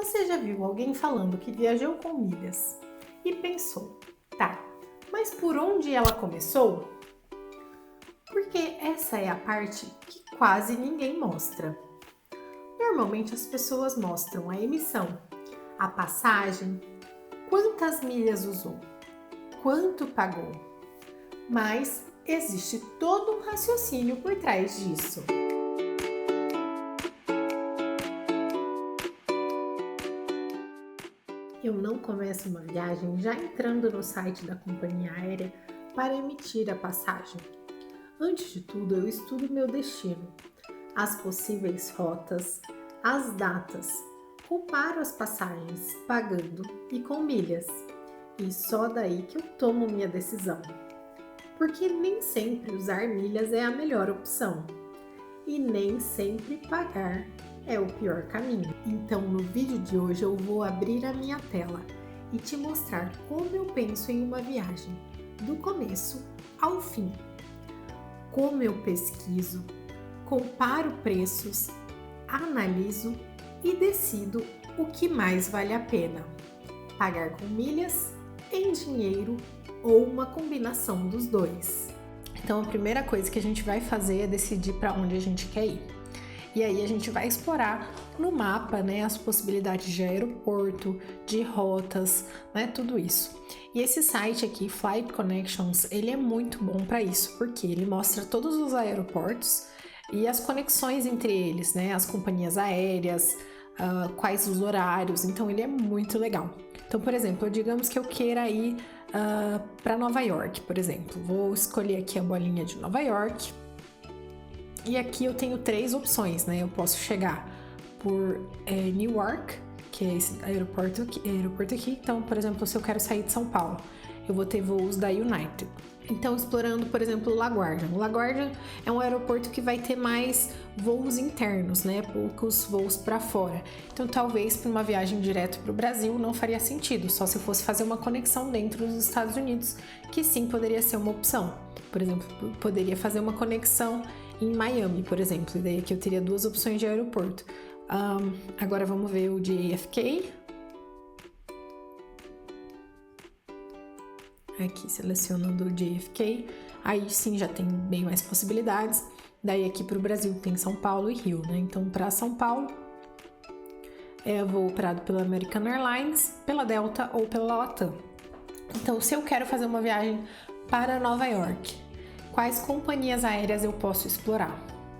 Você já viu alguém falando que viajou com milhas e pensou, tá, mas por onde ela começou? Porque essa é a parte que quase ninguém mostra. Normalmente as pessoas mostram a emissão, a passagem, quantas milhas usou, quanto pagou, mas existe todo um raciocínio por trás disso. Eu não começo uma viagem já entrando no site da companhia aérea para emitir a passagem. Antes de tudo, eu estudo meu destino, as possíveis rotas, as datas, comparo as passagens pagando e com milhas, e só daí que eu tomo minha decisão. Porque nem sempre usar milhas é a melhor opção, e nem sempre pagar é o pior caminho. Então, no vídeo de hoje eu vou abrir a minha tela e te mostrar como eu penso em uma viagem, do começo ao fim. Como eu pesquiso, comparo preços, analiso e decido o que mais vale a pena. Pagar com milhas, em dinheiro ou uma combinação dos dois. Então, a primeira coisa que a gente vai fazer é decidir para onde a gente quer ir. E aí a gente vai explorar no mapa, né, as possibilidades de aeroporto, de rotas, né, tudo isso. E esse site aqui, Flight Connections, ele é muito bom para isso, porque ele mostra todos os aeroportos e as conexões entre eles, né, as companhias aéreas, quais os horários, então ele é muito legal. Então, por exemplo, digamos que eu queira ir para Nova York, por exemplo. Vou escolher aqui a bolinha de Nova York. E aqui eu tenho três opções, né? Eu posso chegar por Newark, que é esse aeroporto aqui. Então, por exemplo, se eu quero sair de São Paulo, eu vou ter voos da United. Então, explorando, por exemplo, o LaGuardia. O LaGuardia é um aeroporto que vai ter mais voos internos, né? Poucos voos para fora. Então, talvez para uma viagem direto para o Brasil não faria sentido, só se eu fosse fazer uma conexão dentro dos Estados Unidos, que sim poderia ser uma opção. Por exemplo, poderia fazer uma conexão em Miami, por exemplo, e daí aqui eu teria duas opções de aeroporto. Agora vamos ver o de JFK. Aqui selecionando o JFK, aí sim já tem bem mais possibilidades. Daí aqui para o Brasil tem São Paulo e Rio, né? Então para São Paulo eu vou operado pela American Airlines, pela Delta ou pela Latam. Então se eu quero fazer uma viagem para Nova York, quais companhias aéreas eu posso explorar?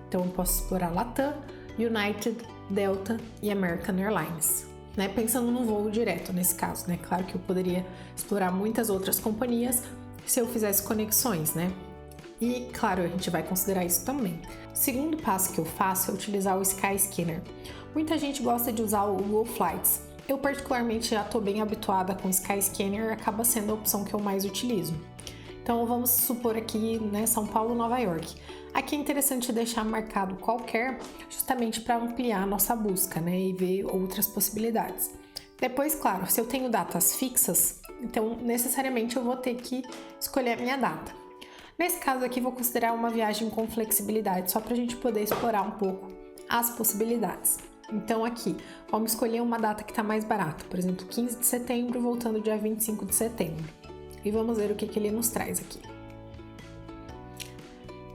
Então eu posso explorar Latam, United, Delta e American Airlines, né? Pensando no voo direto nesse caso, né? Claro que eu poderia explorar muitas outras companhias se eu fizesse conexões, né? E claro, a gente vai considerar isso também. O segundo passo que eu faço é utilizar o Skyscanner. Muita gente gosta de usar o Google Flights. Eu particularmente já estou bem habituada com o Skyscanner, acaba sendo a opção que eu mais utilizo. Então vamos supor aqui, né, São Paulo, Nova York. Aqui é interessante deixar marcado qualquer, justamente para ampliar a nossa busca, né, e ver outras possibilidades. Depois, claro, se eu tenho datas fixas, então necessariamente eu vou ter que escolher a minha data. Nesse caso aqui, vou considerar uma viagem com flexibilidade, só para a gente poder explorar um pouco as possibilidades. Então aqui, vamos escolher uma data que está mais barata, por exemplo, 15 de setembro, voltando dia 25 de setembro. E vamos ver o que ele nos traz aqui.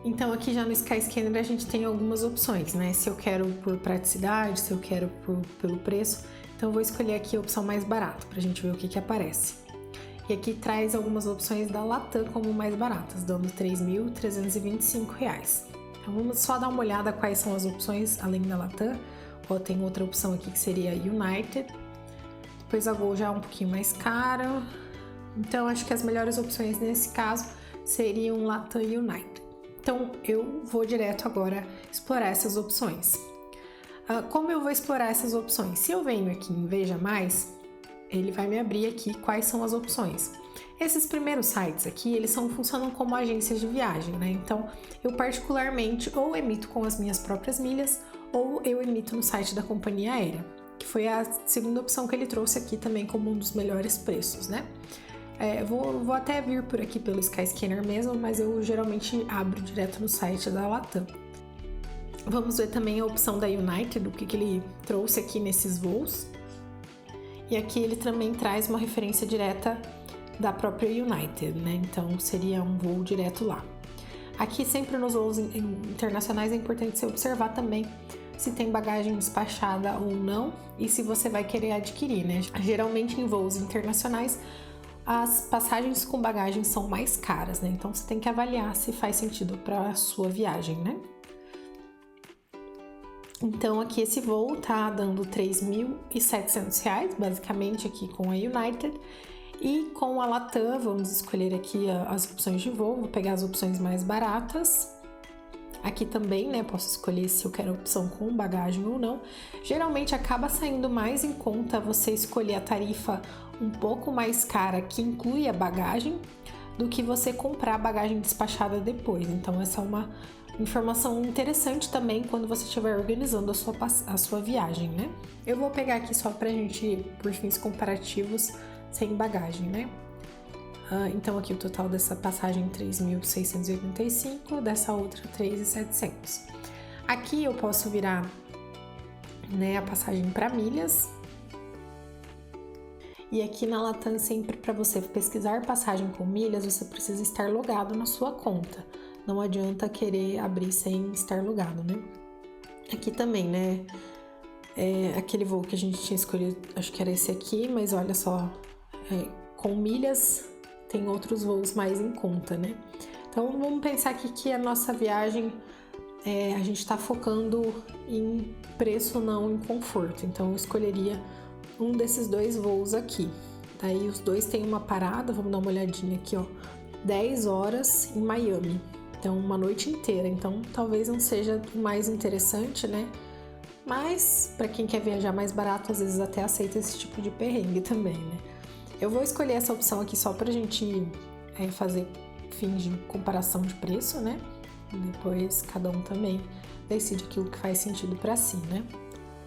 Então aqui já no Skyscanner a gente tem algumas opções, né? Se eu quero por praticidade, se eu quero pelo preço. Então eu vou escolher aqui a opção mais barata pra gente ver o que aparece. E aqui traz algumas opções da Latam como mais baratas, dando R$ 3.325. Então vamos só dar uma olhada quais são as opções além da Latam. Ó, tem outra opção aqui que seria United. Depois a Gol já é um pouquinho mais cara. Então, acho que as melhores opções nesse caso seriam Latam e United. Então, eu vou direto agora explorar essas opções. Como eu vou explorar essas opções? Se eu venho aqui em Veja Mais, ele vai me abrir aqui quais são as opções. Esses primeiros sites aqui, eles funcionam como agências de viagem, né? Então, eu particularmente ou emito com as minhas próprias milhas ou eu emito no site da companhia aérea, que foi a segunda opção que ele trouxe aqui também como um dos melhores preços, né? Vou até vir por aqui pelo Skyscanner mesmo, mas eu geralmente abro direto no site da Latam. Vamos ver também a opção da United, o que ele trouxe aqui nesses voos. E aqui ele também traz uma referência direta da própria United, né? Então seria um voo direto lá. Aqui sempre nos voos internacionais é importante você observar também se tem bagagem despachada ou não e se você vai querer adquirir, né? Geralmente em voos internacionais as passagens com bagagem são mais caras, né? Então você tem que avaliar se faz sentido para a sua viagem, né? Então aqui esse voo tá dando R$ 3.700, basicamente aqui com a United. E com a Latam, vamos escolher aqui as opções de voo, vou pegar as opções mais baratas. Aqui também, né, posso escolher se eu quero a opção com bagagem ou não. Geralmente acaba saindo mais em conta você escolher a tarifa um pouco mais cara, que inclui a bagagem, do que você comprar a bagagem despachada depois. Então essa é uma informação interessante também quando você estiver organizando a sua viagem, né? Eu vou pegar aqui só pra gente, por fins comparativos, sem bagagem, né? Então aqui o total dessa passagem é 3.685, dessa outra 3.700. Aqui eu posso virar, né, a passagem para milhas. E aqui na Latam, sempre para você pesquisar passagem com milhas, você precisa estar logado na sua conta. Não adianta querer abrir sem estar logado, né? Aqui também, né? Aquele voo que a gente tinha escolhido, acho que era esse aqui, mas olha só, com milhas tem outros voos mais em conta, né? Então vamos pensar aqui que a nossa viagem, a gente está focando em preço, não em conforto. Então eu escolheria um desses dois voos aqui. Daí os dois têm uma parada, vamos dar uma olhadinha aqui, ó, 10 horas em Miami. Então uma noite inteira, então talvez não seja o mais interessante, né? Mas para quem quer viajar mais barato, às vezes até aceita esse tipo de perrengue também, né? Eu vou escolher essa opção aqui só pra gente fazer fins de comparação de preço, né? Depois cada um também decide aquilo que faz sentido pra si, né?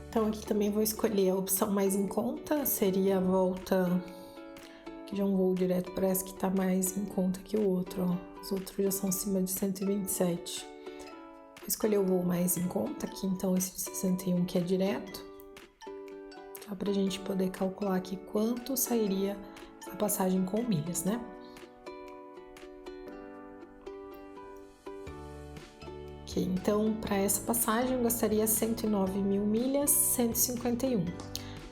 Então aqui também vou escolher a opção mais em conta, seria a volta, que já é um voo direto, parece que tá mais em conta que o outro, ó. Os outros já são acima de 127. Vou escolher o voo mais em conta aqui, então esse de 61 que é direto. Só pra gente poder calcular aqui quanto sairia a passagem com milhas, né? Ok, então para essa passagem eu gastaria 109.000 milhas, 151.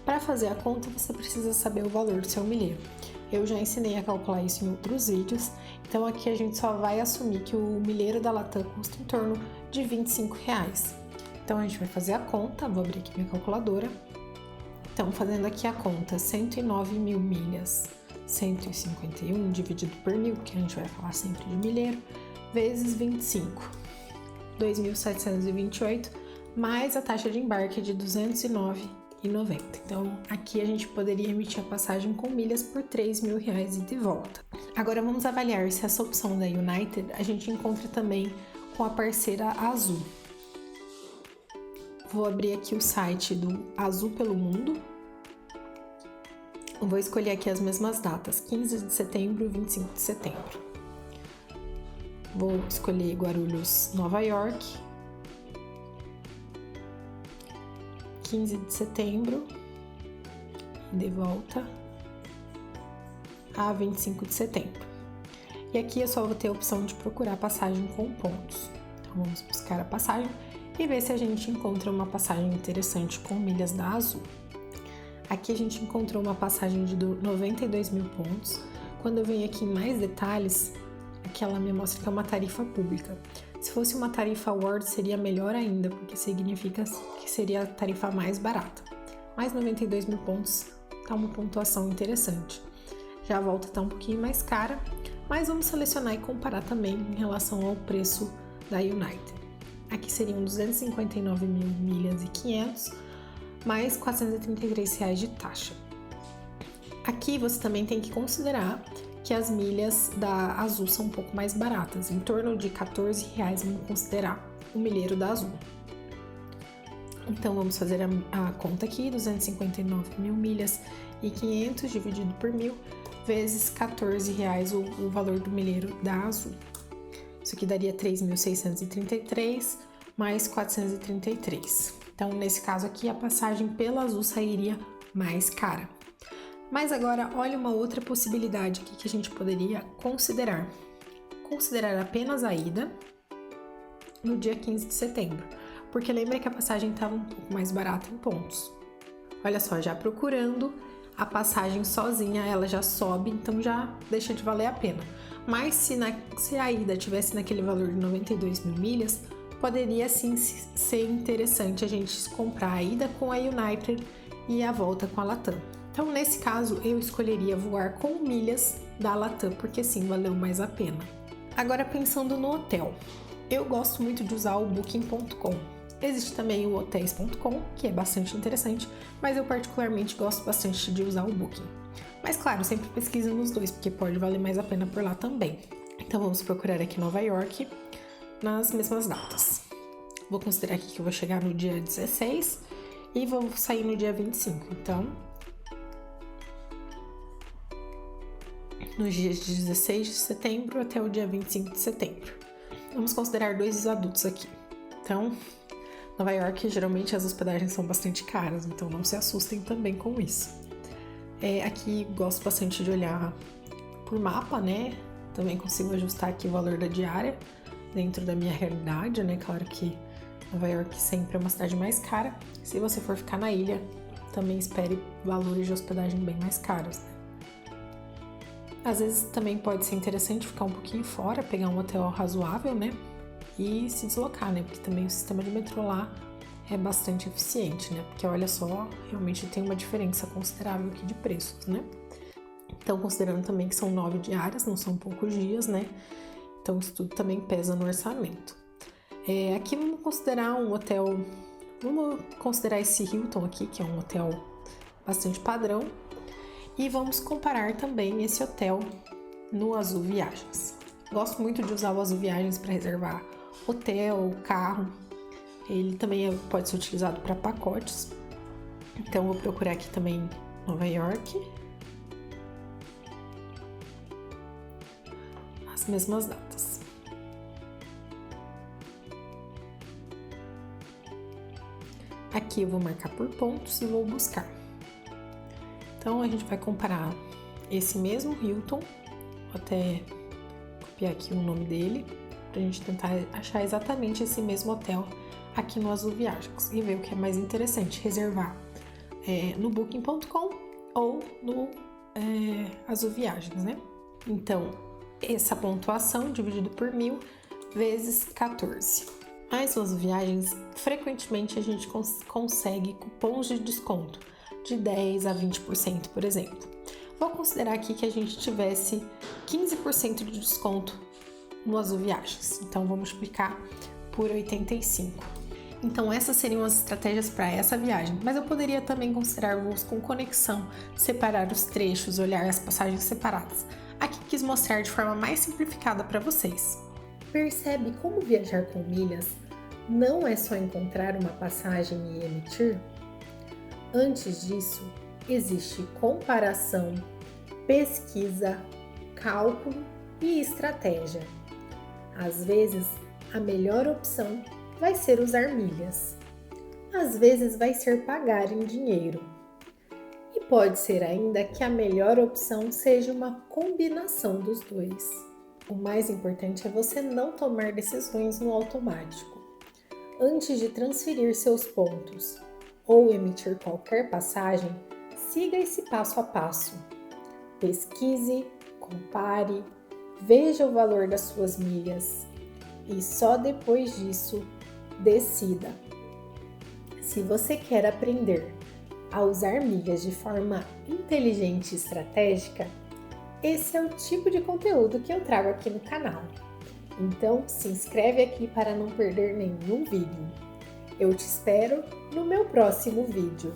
Para fazer a conta você precisa saber o valor do seu milheiro. Eu já ensinei a calcular isso em outros vídeos, então aqui a gente só vai assumir que o milheiro da Latam custa em torno de R$25. Então a gente vai fazer a conta, vou abrir aqui minha calculadora. Então fazendo aqui a conta, 109.000 milhas, 151 dividido por 1.000, que a gente vai falar sempre de milheiro, vezes 25, 2.728, mais a taxa de embarque de 209,90. Então, aqui a gente poderia emitir a passagem com milhas por R$3.000 e de volta. Agora vamos avaliar se essa opção da United a gente encontra também com a parceira Azul. Vou abrir aqui o site do Azul pelo Mundo. Vou escolher aqui as mesmas datas, 15 de setembro e 25 de setembro. Vou escolher Guarulhos, Nova York. 15 de setembro e de volta a 25 de setembro. E aqui eu só vou ter a opção de procurar passagem com pontos. Então vamos buscar a passagem e ver se a gente encontra uma passagem interessante com milhas da Azul. Aqui a gente encontrou uma passagem de 92.000 pontos. Quando eu venho aqui em mais detalhes, aqui ela me mostra que é uma tarifa pública. Se fosse uma tarifa Award seria melhor ainda, porque significa que seria a tarifa mais barata. Mais 92.000 pontos tá uma pontuação interessante. Já a volta tá um pouquinho mais cara, mas vamos selecionar e comparar também em relação ao preço da United. Aqui seriam 259.000 milhas e 500, mais R$433 de taxa. Aqui você também tem que considerar que as milhas da Azul são um pouco mais baratas, em torno de R$14, vamos considerar o milheiro da Azul. Então vamos fazer a conta aqui, 259.000 milhas e 500 dividido por 1.000, vezes R$14 o valor do milheiro da Azul. Isso aqui daria 3.633 mais 433. Então nesse caso aqui a passagem pela Azul sairia mais cara. Mas agora, olha uma outra possibilidade aqui que a gente poderia considerar. Considerar apenas a ida no dia 15 de setembro, porque lembra que a passagem estava um pouco mais barata em pontos. Olha só, já procurando, a passagem sozinha ela já sobe, então já deixa de valer a pena. Mas se a ida tivesse naquele valor de 92 mil milhas, poderia sim ser interessante a gente comprar a ida com a United e a volta com a Latam. Então, nesse caso, eu escolheria voar com milhas da Latam, porque sim, valeu mais a pena. Agora, pensando no hotel, eu gosto muito de usar o Booking.com. Existe também o Hotels.com, que é bastante interessante, mas eu particularmente gosto bastante de usar o Booking. Mas claro, sempre pesquise nos dois, porque pode valer mais a pena por lá também. Então vamos procurar aqui Nova York nas mesmas datas. Vou considerar aqui que eu vou chegar no dia 16 e vou sair no dia 25. Então, nos dias de 16 de setembro até o dia 25 de setembro. Vamos considerar 2 adultos aqui. Então, Nova York, geralmente as hospedagens são bastante caras, então não se assustem também com isso. Aqui gosto bastante de olhar por mapa, né? Também consigo ajustar aqui o valor da diária dentro da minha realidade, né? Claro que Nova York sempre é uma cidade mais cara. Se você for ficar na ilha, também espere valores de hospedagem bem mais caros, né? Às vezes também pode ser interessante ficar um pouquinho fora, pegar um hotel razoável, né? E se deslocar, né? Porque também o sistema de metrô lá é bastante eficiente, né? Porque olha só, realmente tem uma diferença considerável aqui de preços, né? Então, considerando também que são 9 diárias, não são poucos dias, né? Então, isso tudo também pesa no orçamento. Aqui vamos considerar um hotel, vamos considerar esse Hilton aqui, que é um hotel bastante padrão. E vamos comparar também esse hotel no Azul Viagens. Gosto muito de usar o Azul Viagens para reservar hotel, carro. Ele também pode ser utilizado para pacotes. Então, vou procurar aqui também Nova York. As mesmas datas. Aqui eu vou marcar por pontos e vou buscar. Então, a gente vai comparar esse mesmo Hilton, vou até copiar aqui o nome dele, pra gente tentar achar exatamente esse mesmo hotel aqui no Azul Viagens e ver o que é mais interessante, reservar no Booking.com ou no Azul Viagens, né? Então, essa pontuação dividido por 1.000 vezes 14. Mas nas viagens, frequentemente a gente consegue cupons de desconto de 10 a 20%, por exemplo. Vou considerar aqui que a gente tivesse 15% de desconto no Azul Viagens. Então, vou multiplicar por 85. Então, essas seriam as estratégias para essa viagem. Mas eu poderia também considerar voos com conexão, separar os trechos, olhar as passagens separadas. Aqui quis mostrar de forma mais simplificada para vocês. Percebe como viajar com milhas não é só encontrar uma passagem e emitir? Antes disso, existe comparação, pesquisa, cálculo e estratégia. Às vezes, a melhor opção vai ser usar milhas. Às vezes, vai ser pagar em dinheiro. E pode ser ainda que a melhor opção seja uma combinação dos dois. O mais importante é você não tomar decisões no automático. Antes de transferir seus pontos ou emitir qualquer passagem, siga esse passo a passo. Pesquise, compare, veja o valor das suas milhas e só depois disso decida. Se você quer aprender a usar milhas de forma inteligente e estratégica, esse é o tipo de conteúdo que eu trago aqui no canal. Então, se inscreve aqui para não perder nenhum vídeo. Eu te espero no meu próximo vídeo.